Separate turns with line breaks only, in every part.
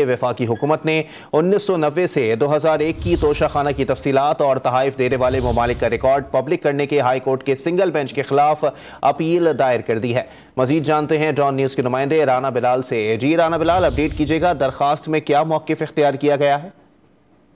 वफाकी हुकूमत ने 1990 से 2001 की तोशाखाना की तफसीलात और तहाइफ देने वाले ममालिक का रिकॉर्ड पब्लिक करने के हाई कोर्ट के सिंगल बेंच के खिलाफ अपील दायर कर दी है। मजीद जानते हैं डॉन न्यूज़ के नुमाइंदे राना बिलाल से। जी राना बिलाल, अपडेट कीजिएगा, दरखास्त में क्या मौक़िफ़ इख्तियार किया गया है?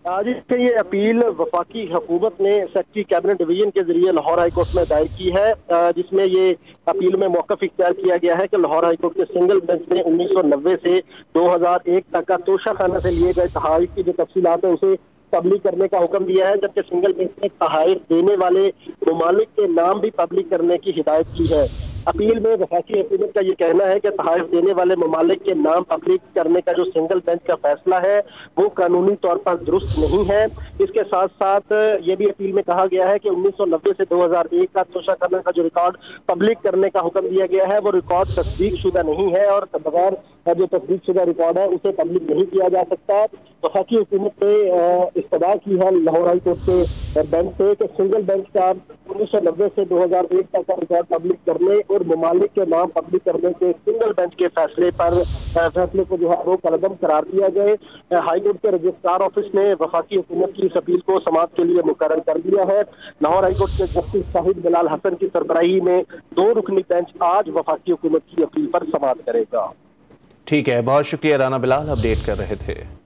आज से ये अपील वफाकी हुकूमत ने सेक्रेटरी कैबिनेट डिवीजन के जरिए लाहौर हाई कोर्ट में दायर की है, जिसमें ये अपील में मौक़िफ़ इख्तियार किया गया है कि लाहौर हाई कोर्ट के सिंगल बेंच ने 1990 से 2001 तक का तोशाखाना से लिए गए तहाइफ की जो तफसीलात है उसे पब्लिक करने का हुक्म दिया है, जबकि सिंगल बेंच ने तहाइफ देने वाले ममालिक के नाम भी पब्लिक करने की हिदायत की है। अपील में वफाकी हुकूमत का ये कहना है कि तहाइफ देने वाले ममालिक के नाम पब्लिक करने का जो सिंगल बेंच का फैसला है वो कानूनी तौर पर दुरुस्त नहीं है। इसके साथ साथ ये भी अपील में कहा गया है कि 1990 से 2001 का तोशाखाना का जो रिकॉर्ड पब्लिक करने का हुक्म दिया गया है वो रिकॉर्ड तस्दीक शुदा नहीं है और बगैर जो तस्दीक शुदा रिकॉर्ड है उसे पब्लिक नहीं किया जा सकता। वफाकी हुकूमत ने इस्तदा की है लाहौर हाई कोर्ट के बेंच से कि सिंगल बेंच का 1990 से 2001 तक का रिकॉर्ड पब्लिक करने और ममालिक के नाम पब्लिक करने के सिंगल बेंच के फैसले को जो है वो कलदम करार दिया जाए। हाई कोर्ट के रजिस्ट्रार ऑफिस ने वफाकी हुकूमत की इस अपील को समाअत के लिए मुकर्रर कर दिया है। लाहौर हाई कोर्ट के जस्टिस शाहिद बिलाल हसन की सरबराही में 2 रुकनी बेंच आज वफाकी हुकूमत की अपील पर समाअत करेगा।
ठीक है, बहुत शुक्रिया राना बिलाल, अपडेट कर रहे थे।